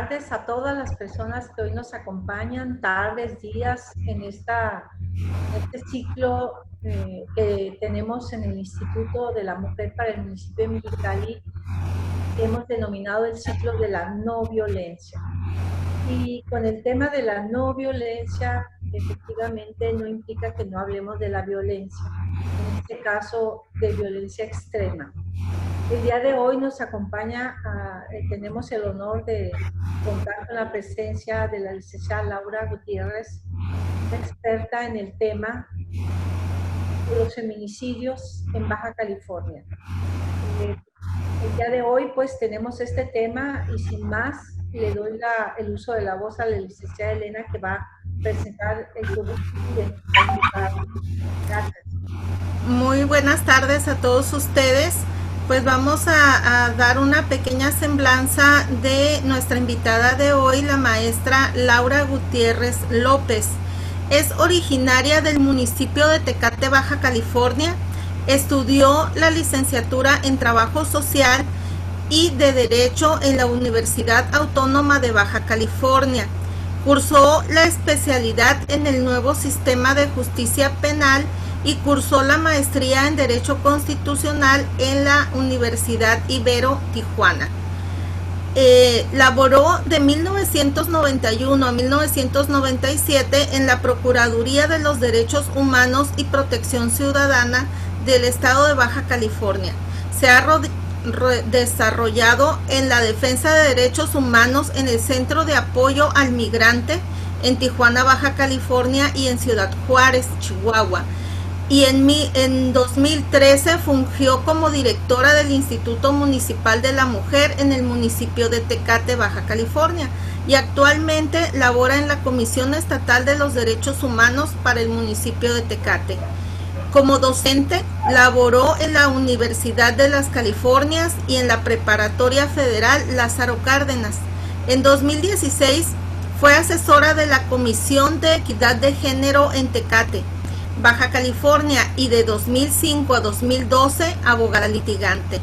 tardes a todas las personas que hoy nos acompañan, tardes, días, en este ciclo que tenemos en el Instituto de la Mujer para el municipio de Mexicali, que hemos denominado el ciclo de la no violencia. Y con el tema de la no violencia, efectivamente no implica que no hablemos de la violencia, en este caso de violencia extrema. El día de hoy nos acompaña, tenemos el honor de contar con la presencia de la licenciada Laura Gutiérrez, una experta en el tema de los feminicidios en Baja California. El día de hoy pues tenemos este tema y sin más le doy el uso de la voz a la licenciada Elena que va a presentar el currículum de nuestra invitada. Gracias. Muy buenas tardes a todos ustedes. Pues vamos a dar una pequeña semblanza de nuestra invitada de hoy, la maestra Laura Gutiérrez López. Es originaria del municipio de Tecate, Baja California. Estudió la licenciatura en Trabajo Social y de Derecho en la Universidad Autónoma de Baja California. Cursó la especialidad en el nuevo sistema de justicia penal y cursó la maestría en Derecho Constitucional en la Universidad Ibero Tijuana. Laboró de 1991 a 1997 en la Procuraduría de los Derechos Humanos y Protección Ciudadana del Estado de Baja California. Se ha desarrollado en la defensa de derechos humanos en el Centro de Apoyo al Migrante en Tijuana, Baja California y en Ciudad Juárez, Chihuahua. Y en 2013 fungió como directora del Instituto Municipal de la Mujer en el municipio de Tecate, Baja California, y actualmente labora en la Comisión Estatal de los Derechos Humanos para el municipio de Tecate. Como docente, laboró en la Universidad de las Californias y en la Preparatoria Federal Lázaro Cárdenas. En 2016 fue asesora de la Comisión de Equidad de Género en Tecate, Baja California, y de 2005 a 2012 abogada litigante,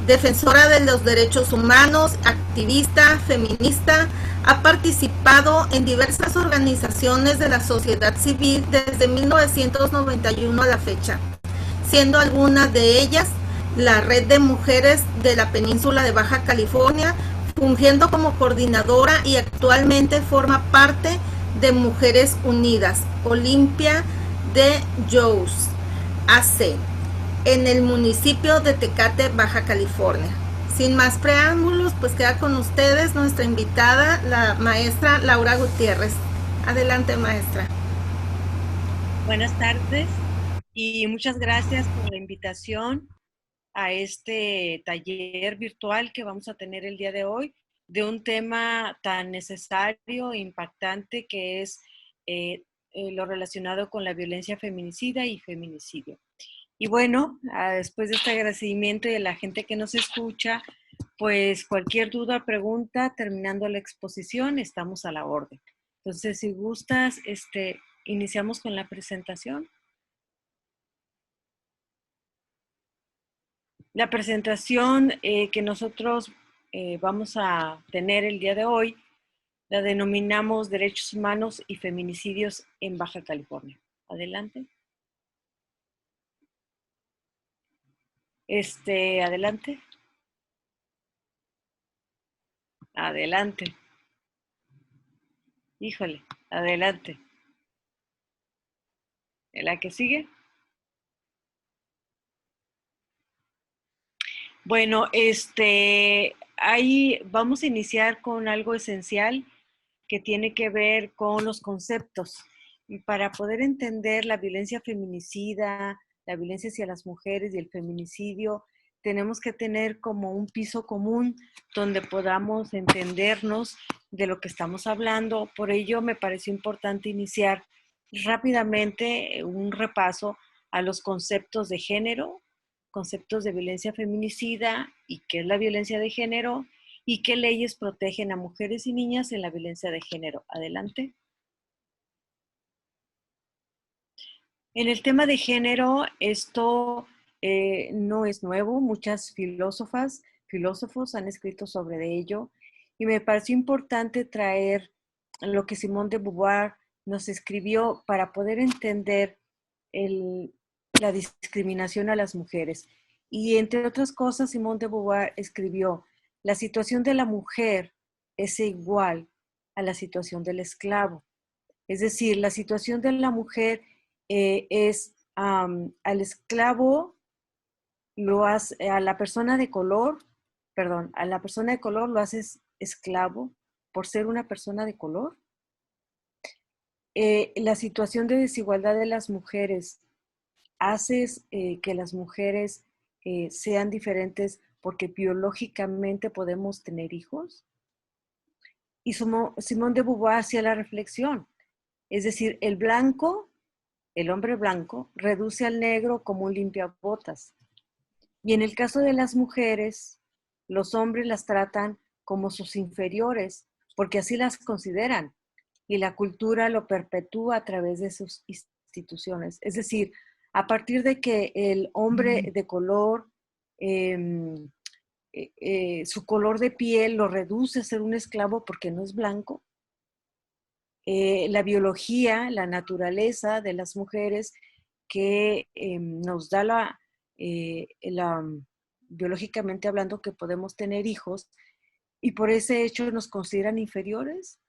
defensora de los derechos humanos, activista, feminista. Ha participado en diversas organizaciones de la sociedad civil desde 1991 a la fecha, siendo algunas de ellas la Red de Mujeres de la Península de Baja California, fungiendo como coordinadora, y actualmente forma parte de Mujeres Unidas, Olimpia de Joes AC, en el municipio de Tecate, Baja California. Sin más preámbulos, pues queda con ustedes nuestra invitada, la maestra Laura Gutiérrez. Adelante, maestra. Buenas tardes y muchas gracias por la invitación a este taller virtual que vamos a tener el día de hoy de un tema tan necesario e impactante que es lo relacionado con la violencia feminicida y feminicidio. Y bueno, después de este agradecimiento y de la gente que nos escucha, pues cualquier duda, pregunta, terminando la exposición, estamos a la orden. Entonces, si gustas, iniciamos con la presentación. La presentación que nosotros vamos a tener el día de hoy la denominamos Derechos Humanos y Feminicidios en Baja California. Adelante. Adelante. Adelante. Híjole, adelante. ¿La que sigue? Bueno, ahí vamos a iniciar con algo esencial que tiene que ver con los conceptos. Y para poder entender la violencia feminicida, la violencia hacia las mujeres y el feminicidio, tenemos que tener como un piso común donde podamos entendernos de lo que estamos hablando. Por ello me pareció importante iniciar rápidamente un repaso a los conceptos de género, conceptos de violencia feminicida y qué es la violencia de género y qué leyes protegen a mujeres y niñas en la violencia de género. Adelante. En el tema de género, esto no es nuevo. Muchas filósofos han escrito sobre ello Y me pareció importante traer lo que Simone de Beauvoir nos escribió para poder entender la discriminación a las mujeres. Y entre otras cosas, Simone de Beauvoir escribió, la situación de la mujer es igual a la situación del esclavo. Es decir, la situación de la mujer es al esclavo, a la persona de color, perdón, a la persona de color lo haces esclavo por ser una persona de color. La situación de desigualdad de las mujeres haces que las mujeres sean diferentes porque biológicamente podemos tener hijos. Y Simone de Beauvoir hacía la reflexión, es decir, el hombre blanco, reduce al negro como un limpiabotas. Y en el caso de las mujeres, los hombres las tratan como sus inferiores, porque así las consideran. Y la cultura lo perpetúa a través de sus instituciones. Es decir, a partir de que el hombre de color, su color de piel lo reduce a ser un esclavo porque no es blanco, la biología, la naturaleza de las mujeres que nos da biológicamente hablando, que podemos tener hijos y por ese hecho nos consideran inferiores.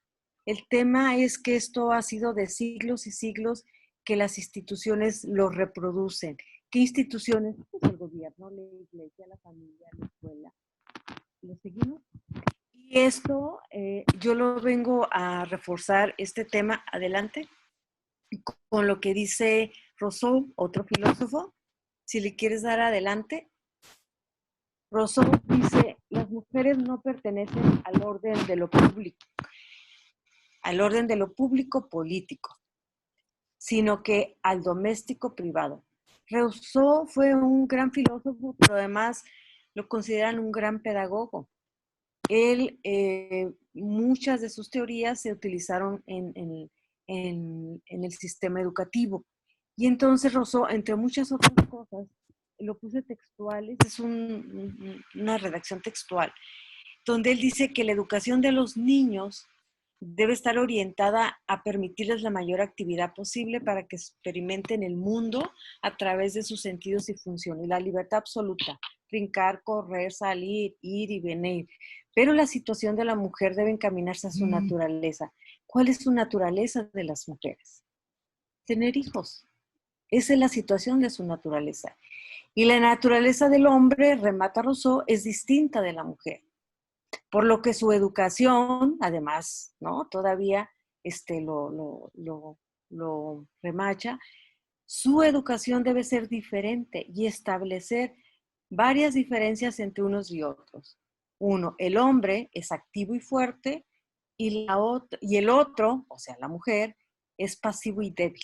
El tema es que esto ha sido de siglos y siglos que las instituciones lo reproducen. ¿Qué instituciones? Pues el gobierno, la iglesia, la familia, la escuela. ¿Lo seguimos? Y esto yo lo vengo a reforzar este tema adelante con lo que dice Rousseau, otro filósofo. Si le quieres dar adelante. Rousseau dice, las mujeres no pertenecen al orden de lo público político, sino que al doméstico privado. Rousseau fue un gran filósofo, pero además lo consideran un gran pedagogo. Él, muchas de sus teorías se utilizaron en el sistema educativo. Y entonces Rousseau, entre muchas otras cosas, lo puse textuales, es una redacción textual, donde él dice que la educación de los niños debe estar orientada a permitirles la mayor actividad posible para que experimenten el mundo a través de sus sentidos y funciones, la libertad absoluta, brincar, correr, salir, ir y venir. Pero la situación de la mujer debe encaminarse a su naturaleza. ¿Cuál es su naturaleza de las mujeres? Tener hijos. Esa es la situación de su naturaleza. Y la naturaleza del hombre, remata Rousseau, es distinta de la mujer. Por lo que su educación, además, ¿no? Todavía lo remacha, su educación debe ser diferente y establecer varias diferencias entre unos y otros. Uno, el hombre es activo y fuerte y el otro, o sea, la mujer, es pasivo y débil.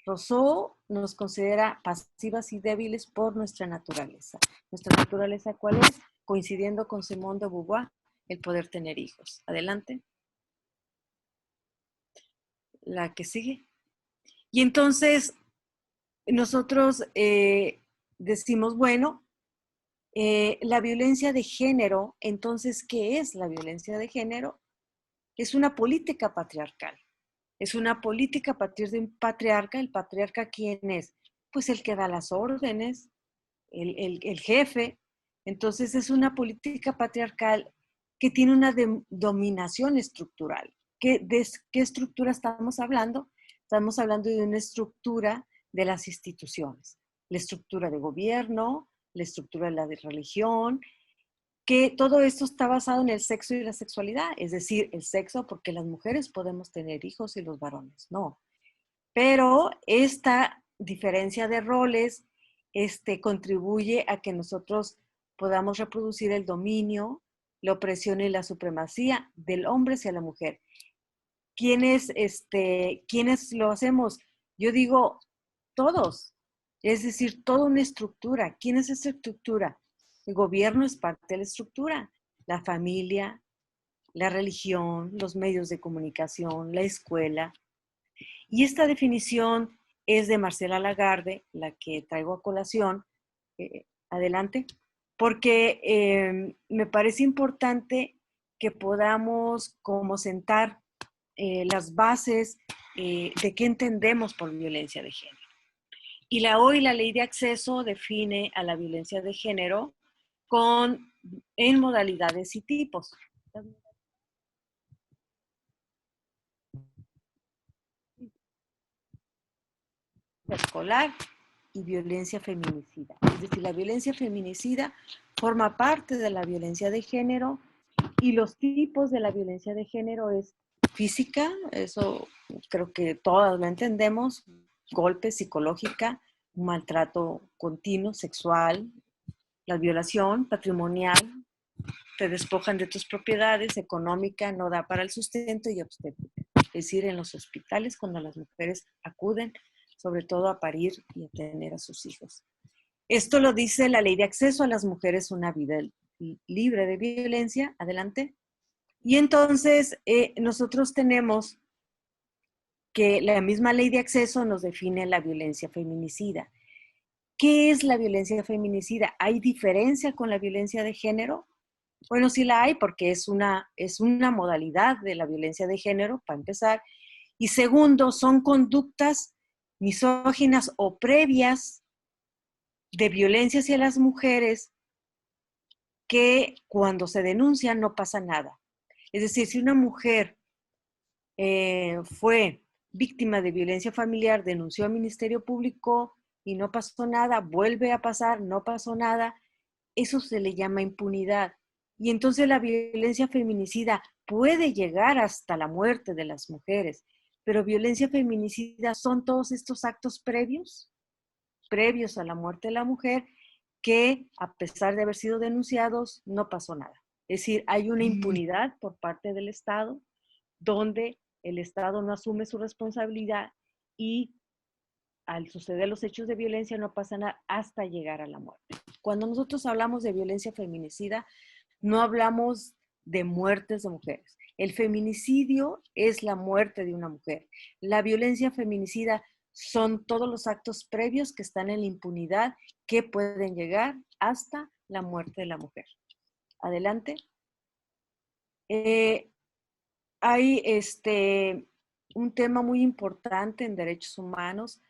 Rousseau nos considera pasivas y débiles por nuestra naturaleza. ¿Nuestra naturaleza cuál es? Coincidiendo con Simone de Beauvoir, el poder tener hijos. Adelante. La que sigue. Y entonces, nosotros decimos, bueno, la violencia de género, entonces, ¿qué es la violencia de género? Es una política patriarcal. Es una política a partir de un patriarca. ¿El patriarca quién es? Pues el que da las órdenes, el jefe. Entonces es una política patriarcal que tiene una dominación estructural. ¿De qué estructura estamos hablando? Estamos hablando de una estructura de las instituciones. La estructura de gobierno, la estructura de la religión, que todo esto está basado en el sexo y la sexualidad, es decir, el sexo porque las mujeres podemos tener hijos y los varones no. Pero esta diferencia de roles contribuye a que nosotros podamos reproducir el dominio, la opresión y la supremacía del hombre hacia la mujer. ¿Quiénes lo hacemos? Yo digo, todos, es decir, toda una estructura. ¿Quién es esa estructura? El gobierno es parte de la estructura, la familia, la religión, los medios de comunicación, la escuela. Y esta definición es de Marcela Lagarde, la que traigo a colación, adelante, porque me parece importante que podamos como sentar las bases de qué entendemos por violencia de género. Y hoy la ley de acceso define a la violencia de género en modalidades y tipos. Escolar y violencia feminicida. Es decir, la violencia feminicida forma parte de la violencia de género y los tipos de la violencia de género es física, eso creo que todas lo entendemos, golpe, psicológica, maltrato continuo, sexual, la violación patrimonial, te despojan de tus propiedades, económica, no da para el sustento y obstétrica. Es decir, en los hospitales cuando las mujeres acuden sobre todo a parir y a tener a sus hijos. Esto lo dice la ley de acceso a las mujeres a una vida libre de violencia. Adelante. Y entonces nosotros tenemos que la misma ley de acceso nos define la violencia feminicida. ¿Qué es la violencia feminicida? ¿Hay diferencia con la violencia de género? Bueno, sí la hay porque es una modalidad de la violencia de género, para empezar. Y segundo, son conductas misóginas o previas de violencia hacia las mujeres que cuando se denuncian no pasa nada. Es decir, si una mujer fue víctima de violencia familiar, denunció al Ministerio Público y no pasó nada, vuelve a pasar, no pasó nada, eso se le llama impunidad. Y entonces la violencia feminicida puede llegar hasta la muerte de las mujeres, pero violencia feminicida son todos estos actos previos a la muerte de la mujer que a pesar de haber sido denunciados no pasó nada. Es decir, hay una impunidad por parte del Estado donde el Estado no asume su responsabilidad y al suceder los hechos de violencia no pasa nada hasta llegar a la muerte. Cuando nosotros hablamos de violencia feminicida, no hablamos de muertes de mujeres. El feminicidio es la muerte de una mujer. La violencia feminicida son todos los actos previos que están en la impunidad que pueden llegar hasta la muerte de la mujer. Adelante. Hay un tema muy importante en derechos humanos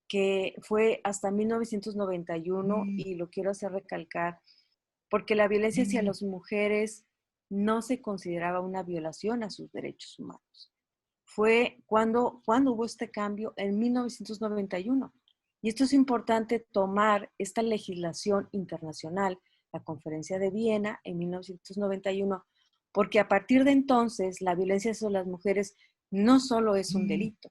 que fue hasta 1991 y lo quiero hacer recalcar porque la violencia hacia las mujeres no se consideraba una violación a sus derechos humanos. Fue cuando hubo este cambio en 1991. Y esto es importante tomar esta legislación internacional, la Conferencia de Viena en 1991, porque a partir de entonces la violencia hacia las mujeres no solo es un delito,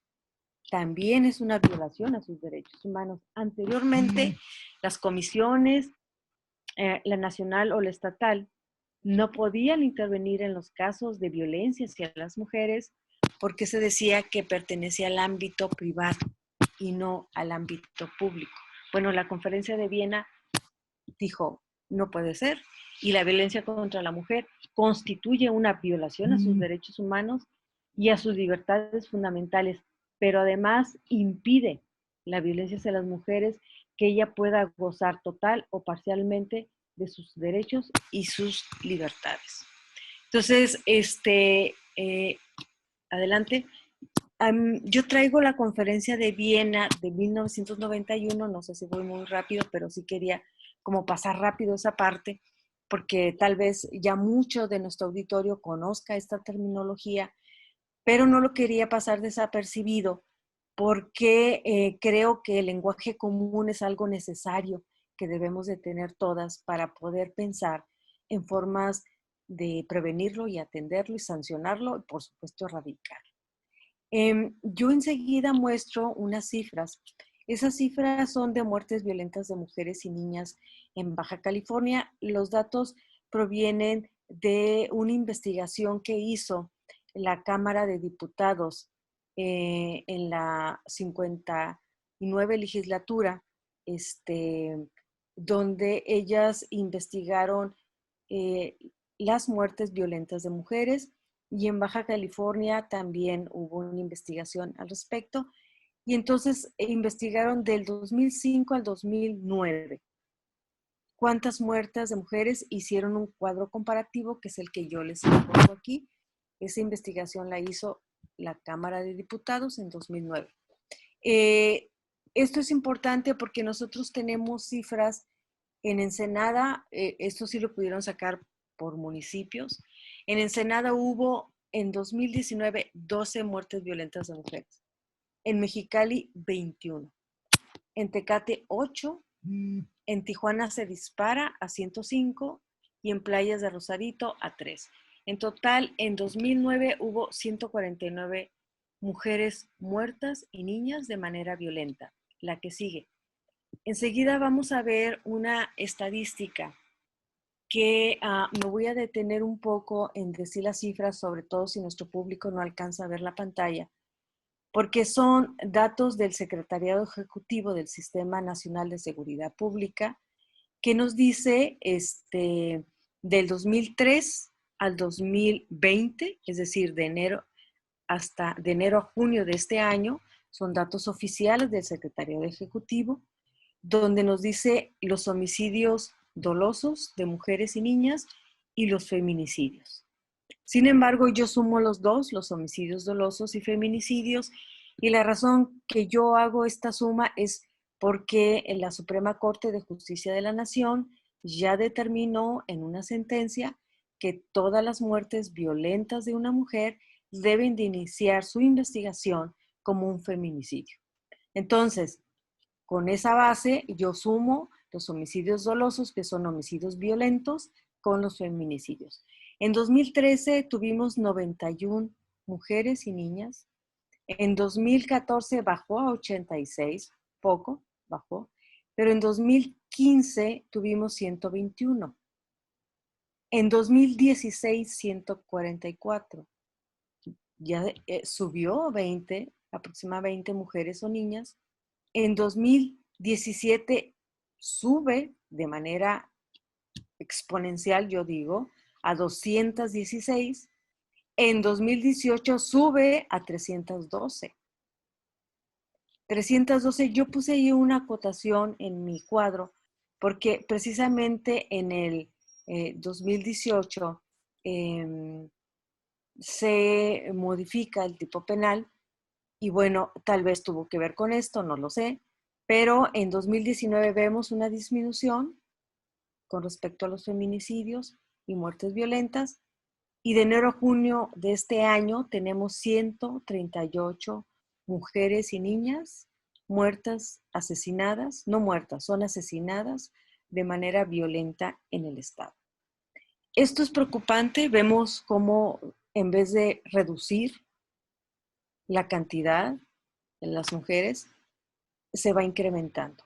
también es una violación a sus derechos humanos. Anteriormente, las comisiones, la nacional o la estatal, no podían intervenir en los casos de violencia hacia las mujeres porque se decía que pertenecía al ámbito privado y no al ámbito público. Bueno, la Conferencia de Viena dijo, no puede ser, y la violencia contra la mujer constituye una violación a sus derechos humanos y a sus libertades fundamentales, pero además impide la violencia hacia las mujeres que ella pueda gozar total o parcialmente de sus derechos y sus libertades. Entonces, adelante. Yo traigo la Conferencia de Viena de 1991, no sé si voy muy rápido, pero sí quería como pasar rápido esa parte, porque tal vez ya mucho de nuestro auditorio conozca esta terminología, pero no lo quería pasar desapercibido, porque creo que el lenguaje común es algo necesario que debemos de tener todas para poder pensar en formas de prevenirlo y atenderlo y sancionarlo y por supuesto erradicarlo. Yo enseguida muestro unas cifras. Esas cifras son de muertes violentas de mujeres y niñas en Baja California. Los datos provienen de una investigación que hizo la Cámara de Diputados en la 59 legislatura, donde ellas investigaron las muertes violentas de mujeres. Y en Baja California también hubo una investigación al respecto. Y entonces investigaron del 2005 al 2009. cuántas muertas de mujeres, hicieron un cuadro comparativo, que es el que yo les pongo aquí. Esa investigación la hizo la Cámara de Diputados en 2009. Esto es importante porque nosotros tenemos cifras en Ensenada, esto sí lo pudieron sacar por municipios. En Ensenada hubo en 2019 12 muertes violentas de mujeres. En Mexicali, 21. En Tecate, 8. En Tijuana se dispara a 105 y en Playas de Rosarito a 3. En total, en 2009 hubo 149 mujeres muertas y niñas de manera violenta. La que sigue. Enseguida vamos a ver una estadística que me voy a detener un poco en decir las cifras, sobre todo si nuestro público no alcanza a ver la pantalla, porque son datos del Secretariado Ejecutivo del Sistema Nacional de Seguridad Pública, que nos dice del 2003 al 2020, es decir, de enero a junio de este año, son datos oficiales del Secretariado Ejecutivo, donde nos dice los homicidios dolosos de mujeres y niñas y los feminicidios. Sin embargo, yo sumo los dos, los homicidios dolosos y feminicidios, y la razón que yo hago esta suma es porque la Suprema Corte de Justicia de la Nación ya determinó en una sentencia que todas las muertes violentas de una mujer deben de iniciar su investigación como un feminicidio. Entonces, con esa base, yo sumo los homicidios dolosos, que son homicidios violentos, con los feminicidios. En 2013 tuvimos 91 mujeres y niñas. En 2014 bajó a 86, poco bajó, pero en 2015 tuvimos 121. En 2016, 144. Ya subió 20, aproximadamente 20 mujeres o niñas. En 2017 sube de manera exponencial, yo digo, a 216. En 2018 sube a 312. 312, yo puse ahí una acotación en mi cuadro, porque precisamente en el 2018 se modifica el tipo penal. Y bueno, tal vez tuvo que ver con esto, no lo sé, pero en 2019 vemos una disminución con respecto a los feminicidios y muertes violentas, y de enero a junio de este año tenemos 138 mujeres y niñas muertas, asesinadas, no muertas, son asesinadas de manera violenta en el estado. Esto es preocupante, vemos cómo en vez de reducir la cantidad de las mujeres se va incrementando.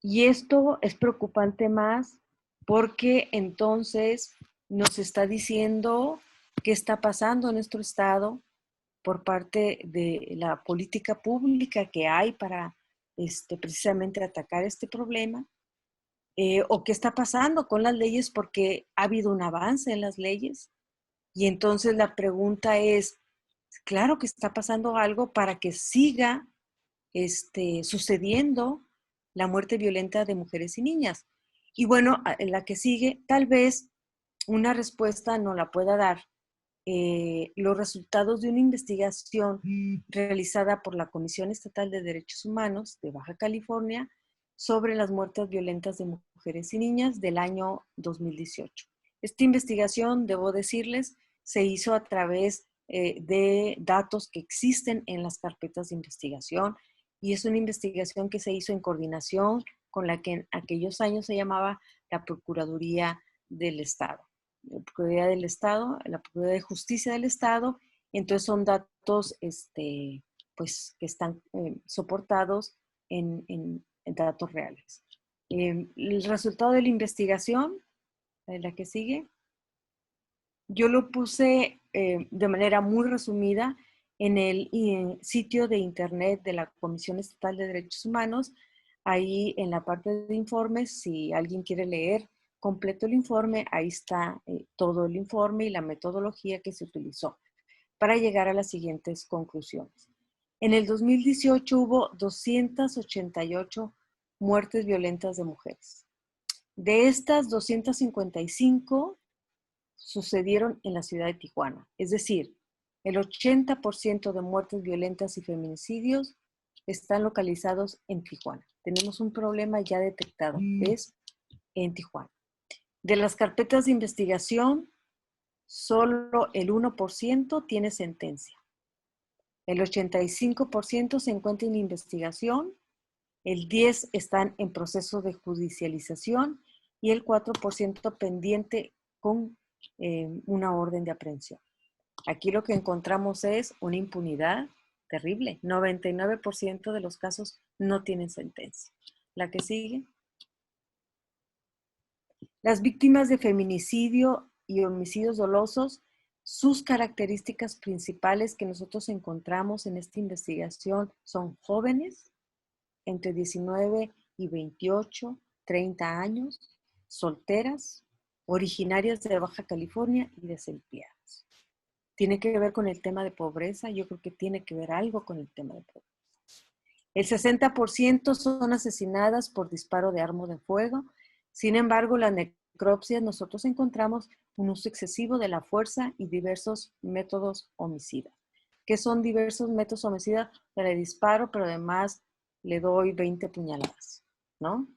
Y esto es preocupante más porque entonces nos está diciendo qué está pasando en nuestro estado por parte de la política pública que hay para precisamente atacar este problema, o qué está pasando con las leyes, porque ha habido un avance en las leyes. Y entonces la pregunta es, claro que está pasando algo para que siga sucediendo la muerte violenta de mujeres y niñas. Y bueno, en la que sigue, tal vez una respuesta no la pueda dar los resultados de una investigación realizada por la Comisión Estatal de Derechos Humanos de Baja California sobre las muertes violentas de mujeres y niñas del año 2018. Esta investigación, debo decirles, se hizo a través de datos que existen en las carpetas de investigación, y es una investigación que se hizo en coordinación con la que en aquellos años se llamaba la Procuraduría del Estado. La Procuraduría del Estado, la Procuraduría de Justicia del Estado. Entonces son datos pues, que están soportados en datos reales. El resultado de la investigación, la que sigue, yo lo puse de manera muy resumida en el sitio de internet de la Comisión Estatal de Derechos Humanos. Ahí en la parte de informes, si alguien quiere leer completo el informe, ahí está todo el informe y la metodología que se utilizó para llegar a las siguientes conclusiones. En el 2018 hubo 288 muertes violentas de mujeres. De estas 255 sucedieron en la ciudad de Tijuana. Es decir, el 80% de muertes violentas y feminicidios están localizados en Tijuana. Tenemos un problema ya detectado, es en Tijuana. De las carpetas de investigación, solo el 1% tiene sentencia. El 85% se encuentra en investigación, el 10% están en proceso de judicialización y el 4% pendiente con una orden de aprehensión. Aquí lo que encontramos es una impunidad terrible. 99% de los casos no tienen sentencia. La que sigue. Las víctimas de feminicidio y homicidios dolosos, sus características principales que nosotros encontramos en esta investigación son jóvenes, entre 19 y 28, 30 años, solteras, originarias de Baja California y desempleadas. ¿Tiene que ver con el tema de pobreza? Yo creo que tiene que ver algo con el tema de pobreza. El 60% son asesinadas por disparo de arma de fuego. Sin embargo, la necropsia nosotros encontramos un uso excesivo de la fuerza y diversos métodos homicidas. ¿Qué son diversos métodos homicidas? Le disparo, pero además le doy 20 puñaladas, ¿no?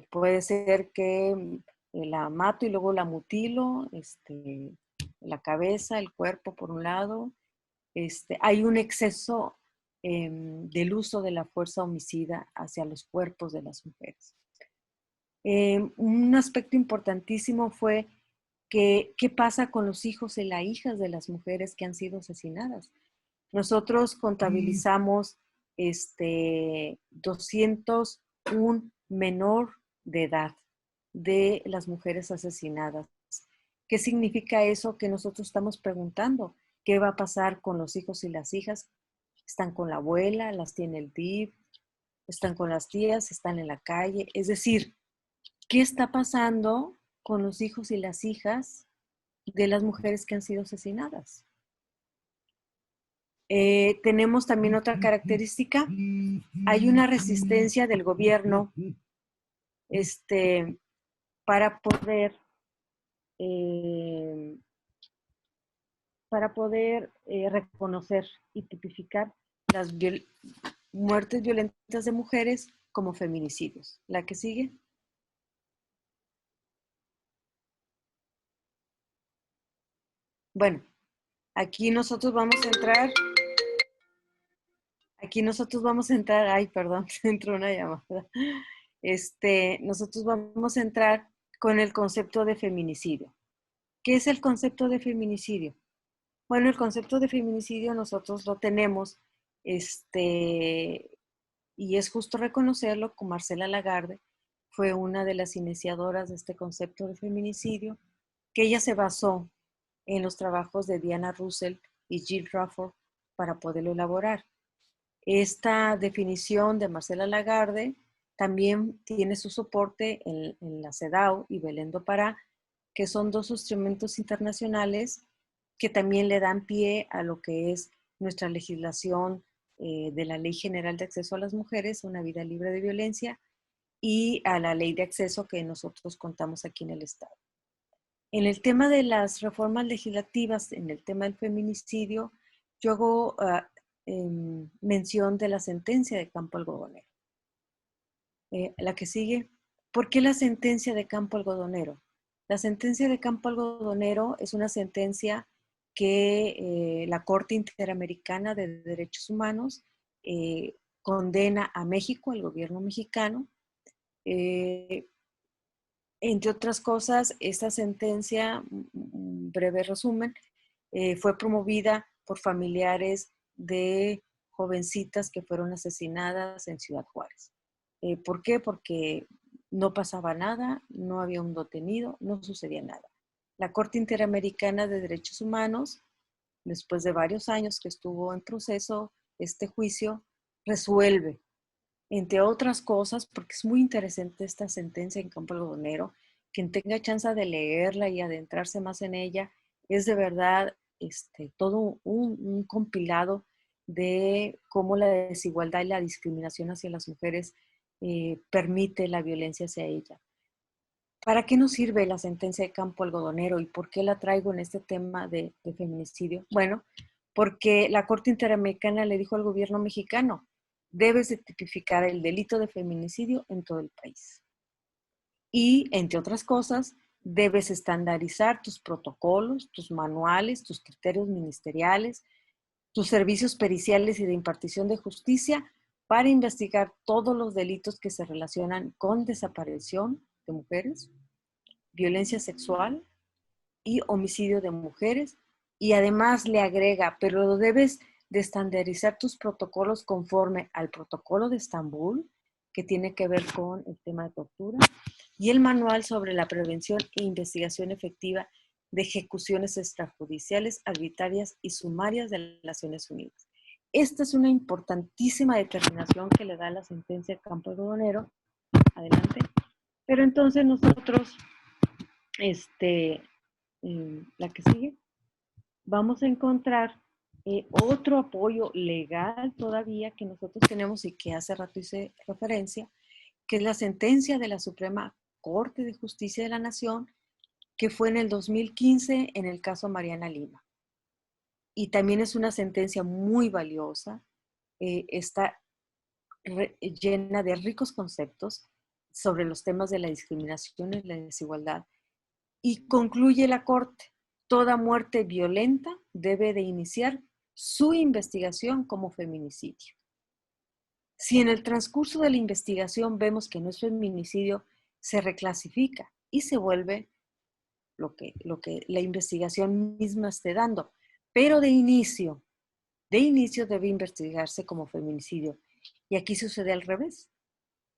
Puede ser que la mato y luego la mutilo, la cabeza, el cuerpo por un lado. Hay un exceso del uso de la fuerza homicida hacia los cuerpos de las mujeres. Un aspecto importantísimo fue qué pasa con los hijos y las hijas de las mujeres que han sido asesinadas. Nosotros contabilizamos 201 menor de edad de las mujeres asesinadas. ¿Qué significa eso? Que nosotros estamos preguntando, ¿qué va a pasar con los hijos y las hijas? ¿Están con la abuela? ¿Las tiene el DIF? ¿Están con las tías? ¿Están en la calle? Es decir, ¿qué está pasando con los hijos y las hijas de las mujeres que han sido asesinadas? Tenemos también otra característica. Hay una resistencia del gobierno para poder reconocer y tipificar las muertes violentas de mujeres como feminicidios. La que sigue. Bueno, aquí nosotros vamos a entrar. Ay, perdón, entró una llamada. Nosotros vamos a entrar con el concepto de feminicidio. ¿Qué es el concepto de feminicidio? Bueno, el concepto de feminicidio nosotros lo tenemos, y es justo reconocerlo, con Marcela Lagarde, fue una de las iniciadoras de este concepto de feminicidio, que ella se basó en los trabajos de Diana Russell y Jill Rafford para poderlo elaborar. Esta definición de Marcela Lagarde también tiene su soporte en la CEDAW y Belén do Pará, que son dos instrumentos internacionales que también le dan pie a lo que es nuestra legislación de la Ley General de Acceso a las Mujeres a una vida libre de violencia y a la Ley de Acceso que nosotros contamos aquí en el Estado. En el tema de las reformas legislativas, en el tema del feminicidio, yo hago mención de la sentencia de Campo Algodonero. La que sigue. ¿Por qué la sentencia de Campo Algodonero? La sentencia de Campo Algodonero es una sentencia que la Corte Interamericana de Derechos Humanos condena a México, al gobierno mexicano. Entre otras cosas, esta sentencia, un breve resumen, fue promovida por familiares de jovencitas que fueron asesinadas en Ciudad Juárez. ¿Por qué? Porque no pasaba nada, no había un detenido, no sucedía nada. La Corte Interamericana de Derechos Humanos, después de varios años que estuvo en proceso este juicio, resuelve, entre otras cosas, porque es muy interesante esta sentencia en Campo Algodonero, quien tenga chance de leerla y adentrarse más en ella, es de verdad todo un compilado de cómo la desigualdad y la discriminación hacia las mujeres permite la violencia hacia ella. ¿Para qué nos sirve la sentencia de Campo Algodonero y por qué la traigo en este tema de feminicidio? Bueno, porque la Corte Interamericana le dijo al gobierno mexicano, debes de tipificar el delito de feminicidio en todo el país. Y, entre otras cosas, debes estandarizar tus protocolos, tus manuales, tus criterios ministeriales, tus servicios periciales y de impartición de justicia para investigar todos los delitos que se relacionan con desaparición de mujeres, violencia sexual y homicidio de mujeres. Y además le agrega, pero debes de estandarizar tus protocolos conforme al protocolo de Estambul, que tiene que ver con el tema de tortura, y el manual sobre la prevención e investigación efectiva de ejecuciones extrajudiciales, arbitrarias y sumarias de las Naciones Unidas. Esta es una importantísima determinación que le da la sentencia de Campo Algodonero. Adelante. Pero entonces nosotros, la que sigue, vamos a encontrar otro apoyo legal todavía que nosotros tenemos y que hace rato hice referencia, que es la sentencia de la Suprema Corte de Justicia de la Nación, que fue en el 2015 en el caso Mariana Lima. Y también es una sentencia muy valiosa, está llena de ricos conceptos sobre los temas de la discriminación y la desigualdad. Y concluye la Corte, toda muerte violenta debe de iniciar su investigación como feminicidio. Si en el transcurso de la investigación vemos que no es feminicidio, se reclasifica y se vuelve lo que la investigación misma esté dando. Pero de inicio debe investigarse como feminicidio. Y aquí sucede al revés.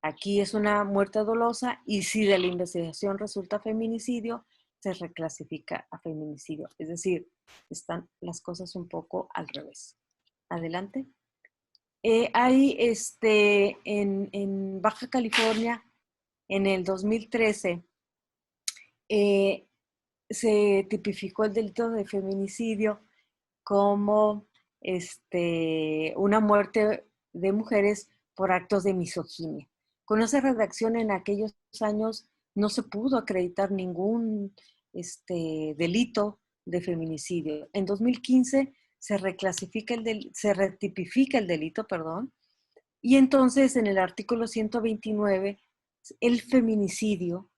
Aquí es una muerte dolosa y si de la investigación resulta feminicidio, se reclasifica a feminicidio. Es decir, están las cosas un poco al revés. Adelante. Hay en Baja California, en el 2013, se tipificó el delito de feminicidio como una muerte de mujeres por actos de misoginia. Con esa redacción en aquellos años no se pudo acreditar ningún delito de feminicidio. En 2015 se retipifica el delito, y entonces en el artículo 129 el feminicidio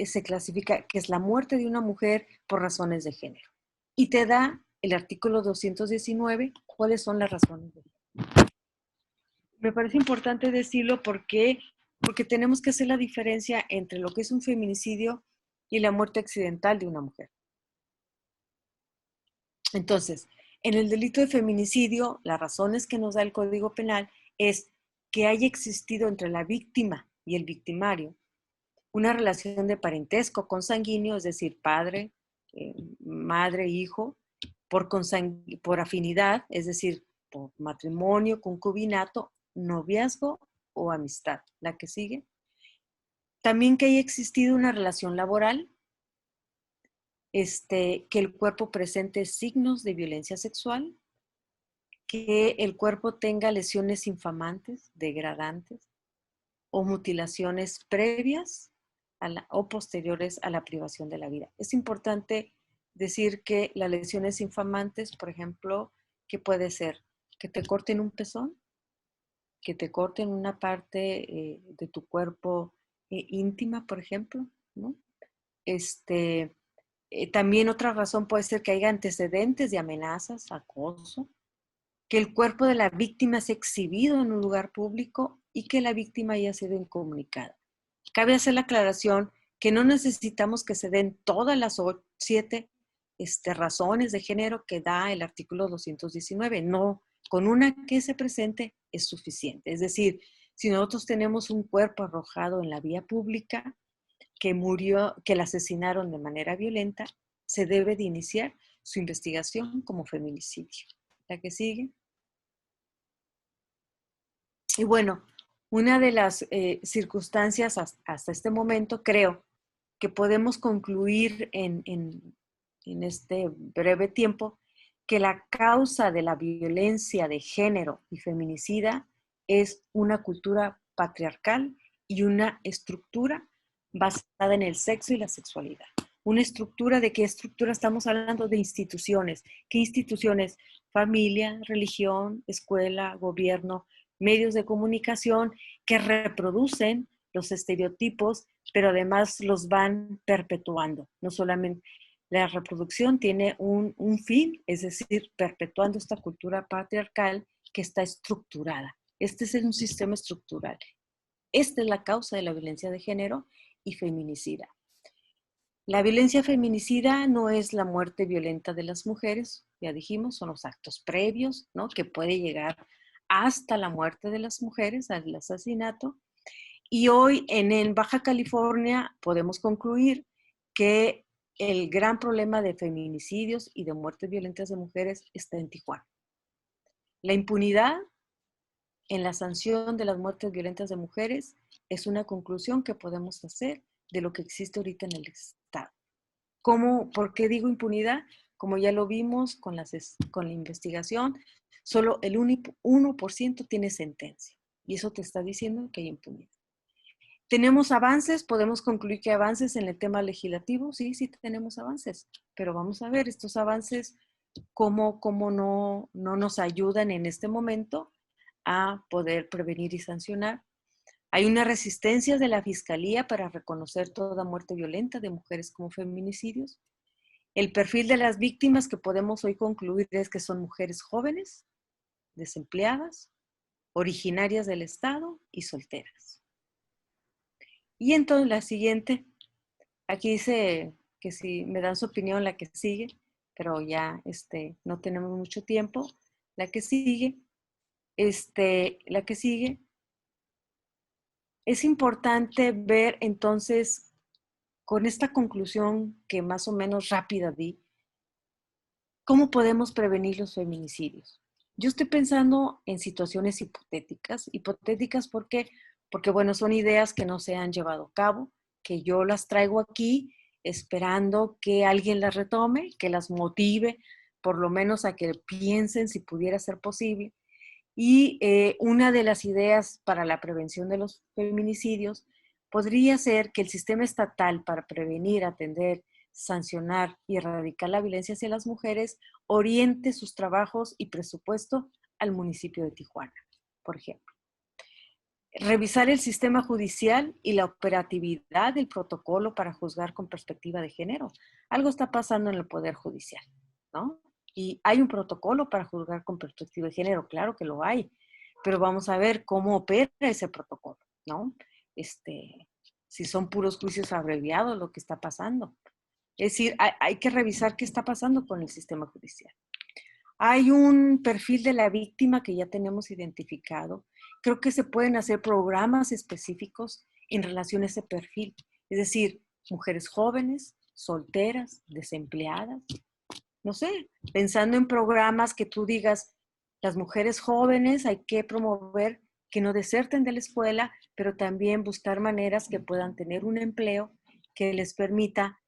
se clasifica que es la muerte de una mujer por razones de género. Y te da el artículo 219 cuáles son las razones de género. Me parece importante decirlo porque tenemos que hacer la diferencia entre lo que es un feminicidio y la muerte accidental de una mujer. Entonces, en el delito de feminicidio, las razones que nos da el Código Penal es que haya existido entre la víctima y el victimario una relación de parentesco consanguíneo, es decir, padre, madre, hijo, por afinidad, es decir, por matrimonio, concubinato, noviazgo o amistad. La que sigue. También que haya existido una relación laboral, que el cuerpo presente signos de violencia sexual, que el cuerpo tenga lesiones infamantes, degradantes, o mutilaciones previas o posteriores a la privación de la vida. Es importante decir que las lesiones infamantes, por ejemplo, ¿qué puede ser? Que te corten un pezón, que te corten una parte de tu cuerpo íntima, por ejemplo, ¿no? También otra razón puede ser que haya antecedentes de amenazas, acoso, que el cuerpo de la víctima sea exhibido en un lugar público y que la víctima haya sido incomunicada. Cabe hacer la aclaración que no necesitamos que se den todas las 7 razones de género que da el artículo 219. No, con una que se presente es suficiente. Es decir, si nosotros tenemos un cuerpo arrojado en la vía pública que murió, que la asesinaron de manera violenta, se debe de iniciar su investigación como feminicidio. La que sigue. Y bueno, una de las circunstancias hasta este momento, creo que podemos concluir en este breve tiempo, que la causa de la violencia de género y feminicida es una cultura patriarcal y una estructura basada en el sexo y la sexualidad. Una estructura, ¿de qué estructura estamos hablando? De instituciones. ¿Qué instituciones? Familia, religión, escuela, gobierno, medios de comunicación que reproducen los estereotipos, pero además los van perpetuando. No solamente la reproducción tiene un fin, es decir, perpetuando esta cultura patriarcal que está estructurada. Este es un sistema estructural. Esta es la causa de la violencia de género y feminicida. La violencia feminicida no es la muerte violenta de las mujeres, ya dijimos, son los actos previos, ¿no? Que puede llegar hasta la muerte de las mujeres, al asesinato. Y hoy en Baja California podemos concluir que el gran problema de feminicidios y de muertes violentas de mujeres está en Tijuana. La impunidad en la sanción de las muertes violentas de mujeres es una conclusión que podemos hacer de lo que existe ahorita en el Estado. ¿Por qué digo impunidad? Como ya lo vimos con la investigación, solo el 1% tiene sentencia. Y eso te está diciendo que hay impunidad. ¿Tenemos avances? Podemos concluir que hay avances en el tema legislativo. Sí, sí tenemos avances. Pero vamos a ver estos avances, cómo no nos ayudan en este momento a poder prevenir y sancionar. Hay una resistencia de la Fiscalía para reconocer toda muerte violenta de mujeres como feminicidios. El perfil de las víctimas que podemos hoy concluir es que son mujeres jóvenes, desempleadas, originarias del Estado y solteras. Y entonces la siguiente, aquí dice que si me dan su opinión la que sigue, pero ya no tenemos mucho tiempo. La que sigue, es importante ver entonces, con esta conclusión que más o menos rápida di, ¿cómo podemos prevenir los feminicidios? Yo estoy pensando en situaciones hipotéticas porque bueno, son ideas que no se han llevado a cabo, que yo las traigo aquí esperando que alguien las retome, que las motive, por lo menos a que piensen si pudiera ser posible. Y una de las ideas para la prevención de los feminicidios podría ser que el sistema estatal para prevenir, atender, sancionar y erradicar la violencia hacia las mujeres oriente sus trabajos y presupuesto al municipio de Tijuana, por ejemplo. Revisar el sistema judicial y la operatividad del protocolo para juzgar con perspectiva de género. Algo está pasando en el Poder Judicial, ¿no? Y hay un protocolo para juzgar con perspectiva de género, claro que lo hay, pero vamos a ver cómo opera ese protocolo, ¿no? Si son puros juicios abreviados lo que está pasando. Es decir, hay que revisar qué está pasando con el sistema judicial. Hay un perfil de la víctima que ya tenemos identificado. Creo que se pueden hacer programas específicos en relación a ese perfil. Es decir, mujeres jóvenes, solteras, desempleadas. No sé, pensando en programas que tú digas, las mujeres jóvenes hay que promover que no deserten de la escuela, pero también buscar maneras que puedan tener un empleo que les permita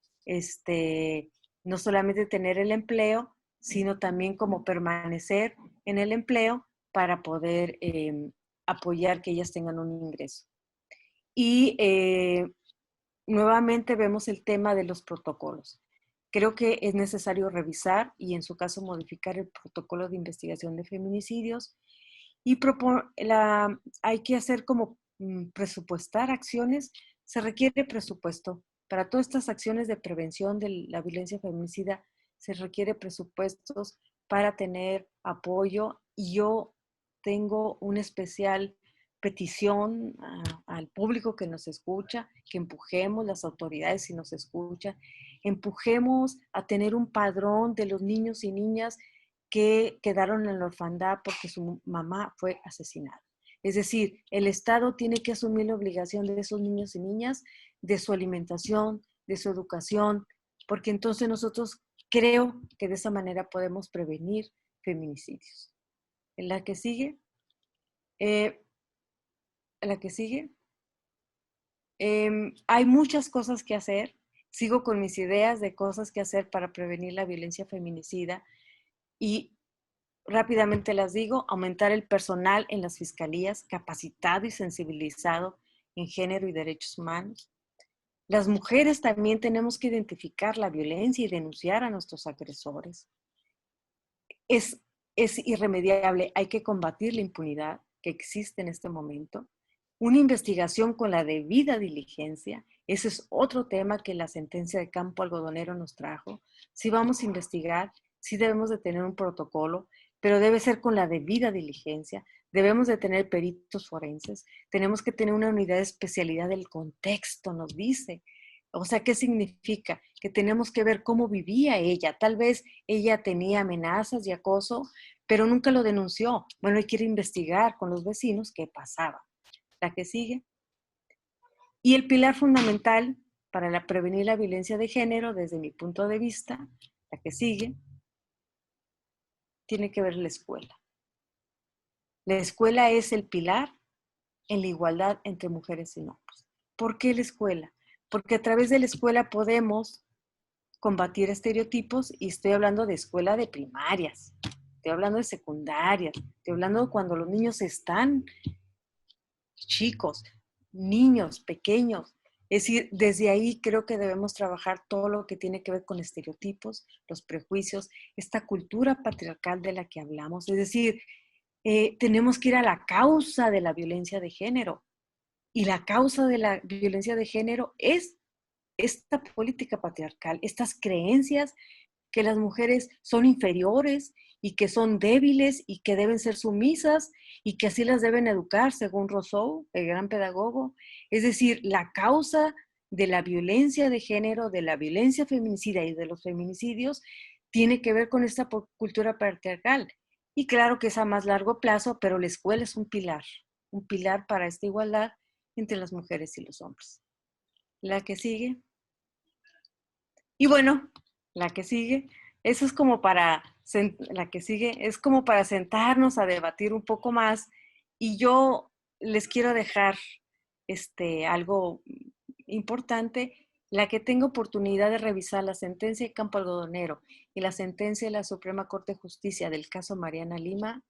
no solamente tener el empleo, sino también como permanecer en el empleo para poder apoyar que ellas tengan un ingreso. Y nuevamente vemos el tema de los protocolos. Creo que es necesario revisar y en su caso modificar el protocolo de investigación de feminicidios y hay que hacer como presupuestar acciones. Se requiere presupuesto. Para todas estas acciones de prevención de la violencia feminicida se requiere presupuestos para tener apoyo y yo tengo una especial petición al público que nos escucha, que empujemos las autoridades si nos escuchan, empujemos a tener un padrón de los niños y niñas que quedaron en la orfandad porque su mamá fue asesinada. Es decir, el Estado tiene que asumir la obligación de esos niños y niñas, de su alimentación, de su educación, porque entonces nosotros creo que de esa manera podemos prevenir feminicidios. En la que sigue, hay muchas cosas que hacer. Sigo con mis ideas de cosas que hacer para prevenir la violencia feminicida y rápidamente las digo: aumentar el personal en las fiscalías, capacitado y sensibilizado en género y derechos humanos. Las mujeres también tenemos que identificar la violencia y denunciar a nuestros agresores. Es irremediable, hay que combatir la impunidad que existe en este momento. Una investigación con la debida diligencia, ese es otro tema que la sentencia de Campo Algodonero nos trajo. Si vamos a investigar, sí debemos de tener un protocolo, pero debe ser con la debida diligencia. Debemos de tener peritos forenses, tenemos que tener una unidad de especialidad del contexto, nos dice. O sea, ¿qué significa? Que tenemos que ver cómo vivía ella. Tal vez ella tenía amenazas y acoso, pero nunca lo denunció. Bueno, hay que ir a investigar con los vecinos qué pasaba. La que sigue. Y el pilar fundamental para prevenir la violencia de género, desde mi punto de vista, la que sigue, tiene que ver la escuela. La escuela es el pilar en la igualdad entre mujeres y hombres. ¿Por qué la escuela? Porque a través de la escuela podemos combatir estereotipos, y estoy hablando de escuela de primarias, estoy hablando de secundarias, estoy hablando de cuando los niños están chicos, niños pequeños. Es decir, desde ahí creo que debemos trabajar todo lo que tiene que ver con estereotipos, los prejuicios, esta cultura patriarcal de la que hablamos. Es decir, tenemos que ir a la causa de la violencia de género. Y la causa de la violencia de género es esta política patriarcal, estas creencias que las mujeres son inferiores y que son débiles y que deben ser sumisas y que así las deben educar, según Rousseau, el gran pedagogo. Es decir, la causa de la violencia de género, de la violencia feminicida y de los feminicidios tiene que ver con esta cultura patriarcal. Y claro que es a más largo plazo, pero la escuela es un pilar para esta igualdad entre las mujeres y los hombres. La que sigue. Y bueno, la que sigue, eso es como para, la que sigue es como para sentarnos a debatir un poco más, y yo les quiero dejar algo importante. La que tenga oportunidad de revisar la sentencia de Campo Algodonero y la sentencia de la Suprema Corte de Justicia del caso Mariana Lima,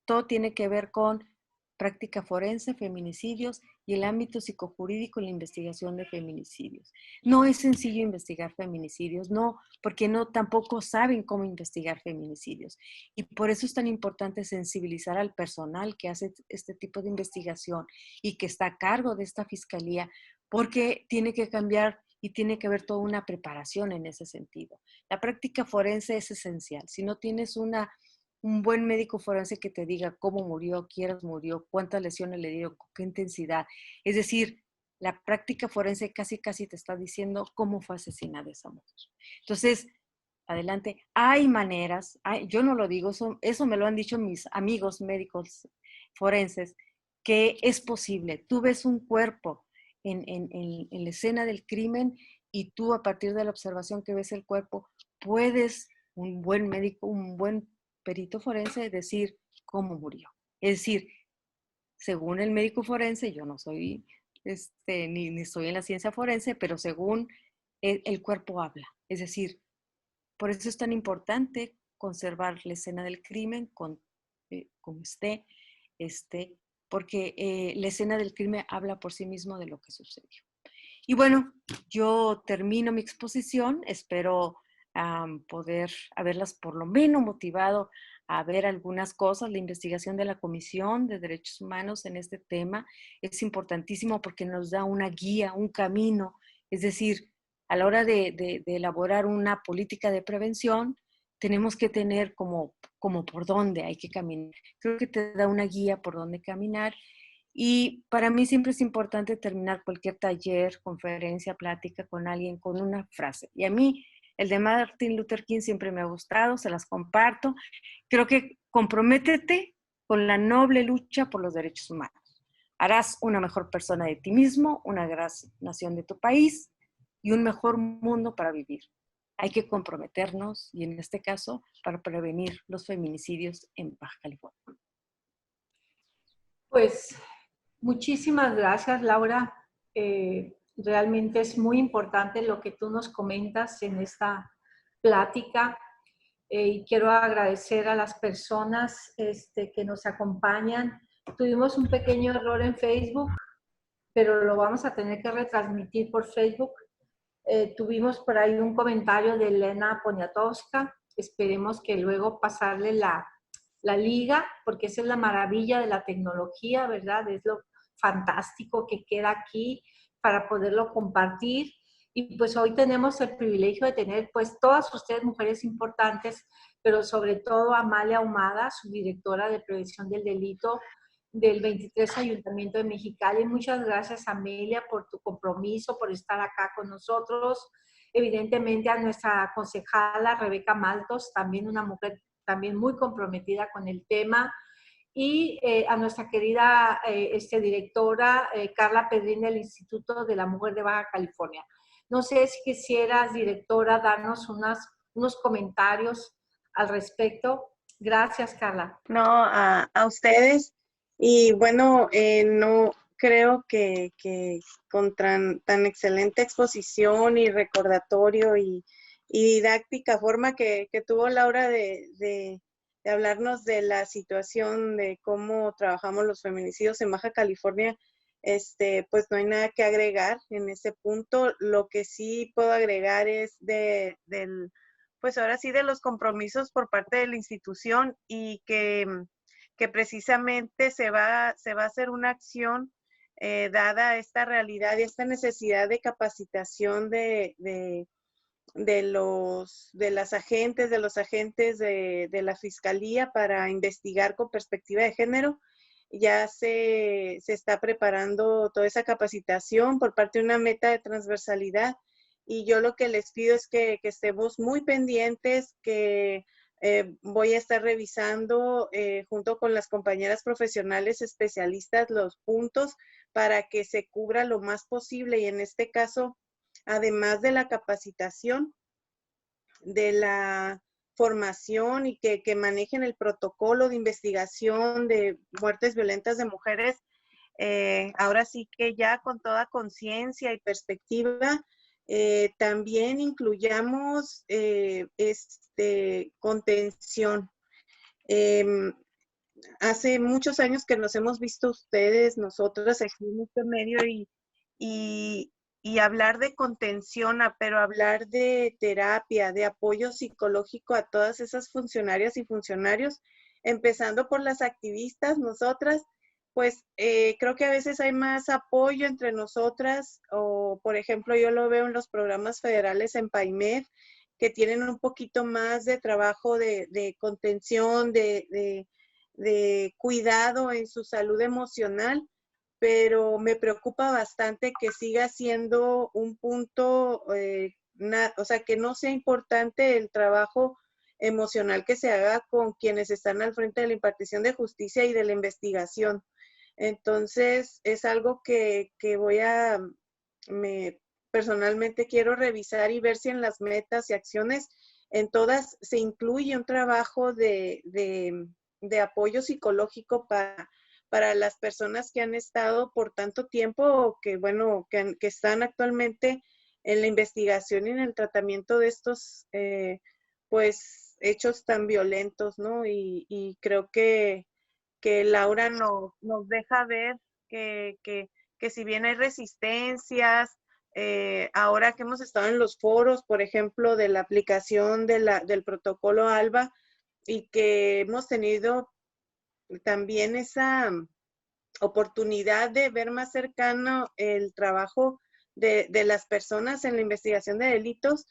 todo tiene que ver con práctica forense, feminicidios y el ámbito psicojurídico en la investigación de feminicidios. No es sencillo investigar feminicidios, no, porque no tampoco saben cómo investigar feminicidios. Y por eso es tan importante sensibilizar al personal que hace este tipo de investigación y que está a cargo de esta fiscalía, porque tiene que cambiar y tiene que haber toda una preparación en ese sentido. La práctica forense es esencial. Si no tienes un buen médico forense que te diga cómo murió, quiénes murió, cuántas lesiones le dieron, con qué intensidad. Es decir, la práctica forense casi te está diciendo cómo fue asesinada esa mujer. Entonces, adelante. Hay maneras, yo no lo digo, eso me lo han dicho mis amigos médicos forenses, que es posible. Tú ves un cuerpo en la escena del crimen y tú, a partir de la observación que ves el cuerpo, puedes, un buen médico, un buen perito forense, decir cómo murió. Es decir, según el médico forense, yo no soy, ni estoy en la ciencia forense, pero según el cuerpo habla. Es decir, por eso es tan importante conservar la escena del crimen como esté, porque la escena del crimen habla por sí mismo de lo que sucedió. Y bueno, yo termino mi exposición, espero poder haberlas por lo menos motivado a ver algunas cosas. La investigación de la Comisión de Derechos Humanos en este tema es importantísimo porque nos da una guía, un camino. Es decir, a la hora de elaborar una política de prevención, tenemos que tener como por dónde hay que caminar. Creo que te da una guía por dónde caminar. Y para mí siempre es importante terminar cualquier taller, conferencia, plática con alguien con una frase. Y a mí el de Martin Luther King siempre me ha gustado, se las comparto. Creo que comprométete con la noble lucha por los derechos humanos. Harás una mejor persona de ti mismo, una gran nación de tu país y un mejor mundo para vivir. Hay que comprometernos, y en este caso, para prevenir los feminicidios en Baja California. Pues muchísimas gracias, Laura. Realmente es muy importante lo que tú nos comentas en esta plática. y quiero agradecer a las personas que nos acompañan. Tuvimos un pequeño error en Facebook, pero lo vamos a tener que retransmitir por Facebook. Tuvimos por ahí un comentario de Elena Poniatowska. Esperemos que luego pasarle la liga, porque esa es la maravilla de la tecnología, ¿verdad? Es lo fantástico que queda aquí para poderlo compartir. Y pues hoy tenemos el privilegio de tener pues todas ustedes mujeres importantes, pero sobre todo Amalia Ahumada, subdirectora de Prevención del Delito del 23 Ayuntamiento de Mexicali. Muchas gracias, Amelia, por tu compromiso, por estar acá con nosotros. Evidentemente a nuestra concejala Rebeca Maltos, también una mujer también muy comprometida con el tema, y a nuestra querida directora Carla Pedrín del Instituto de la Mujer de Baja California. No sé si quisieras, directora, darnos unos comentarios al respecto. Gracias, Carla. No, a ustedes. Y bueno, no creo que con tan excelente exposición y recordatorio y didáctica forma que tuvo Laura de hablarnos de la situación de cómo trabajamos los feminicidios en Baja California, pues no hay nada que agregar en ese punto. Lo que sí puedo agregar es pues ahora sí de los compromisos por parte de la institución y que precisamente se va a hacer una acción dada esta realidad y esta necesidad de capacitación de los agentes de la Fiscalía para investigar con perspectiva de género. Ya se está preparando toda esa capacitación por parte de una meta de transversalidad, y yo lo que les pido es que estemos muy pendientes, que voy a estar revisando junto con las compañeras profesionales especialistas los puntos para que se cubra lo más posible, y en este caso, además de la capacitación, de la formación y que manejen el protocolo de investigación de muertes violentas de mujeres, ahora sí que ya con toda conciencia y perspectiva, también incluyamos contención. Hace muchos años que nos hemos visto ustedes, nosotras aquí en este medio, y hablar de contención, pero hablar de terapia, de apoyo psicológico a todas esas funcionarias y funcionarios, empezando por las activistas, nosotras, pues creo que a veces hay más apoyo entre nosotras, o por ejemplo yo lo veo en los programas federales en PAIMEF, que tienen un poquito más de trabajo de contención, de cuidado en su salud emocional, pero me preocupa bastante que siga siendo un punto, o sea, que no sea importante el trabajo emocional que se haga con quienes están al frente de la impartición de justicia y de la investigación. Entonces, es algo que personalmente quiero revisar y ver si en las metas y acciones, en todas se incluye un trabajo de apoyo psicológico para las personas que han estado por tanto tiempo, o que, bueno, que están actualmente en la investigación y en el tratamiento de estos, pues, hechos tan violentos, ¿no? Y creo que Laura nos deja ver que si bien hay resistencias, ahora que hemos estado en los foros, por ejemplo, de la aplicación del protocolo ALBA, y que hemos tenido también esa oportunidad de ver más cercano el trabajo de las personas en la investigación de delitos,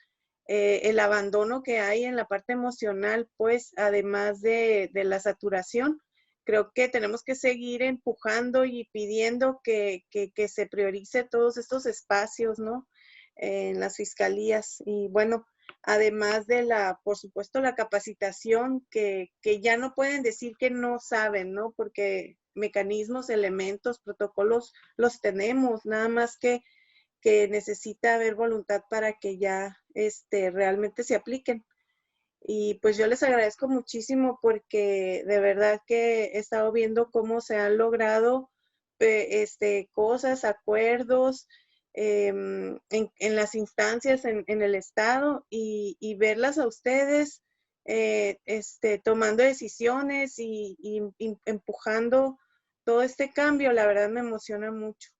el abandono que hay en la parte emocional, pues además de la saturación, creo que tenemos que seguir empujando y pidiendo que se priorice todos estos espacios, ¿no? En las fiscalías. Y bueno, además de por supuesto, la capacitación, que ya no pueden decir que no saben, ¿no? Porque mecanismos, elementos, protocolos los tenemos, nada más que necesita haber voluntad para que ya realmente se apliquen. Y pues yo les agradezco muchísimo, porque de verdad que he estado viendo cómo se han logrado cosas, acuerdos en las instancias en el estado, y verlas a ustedes tomando decisiones y empujando todo este cambio, la verdad me emociona mucho.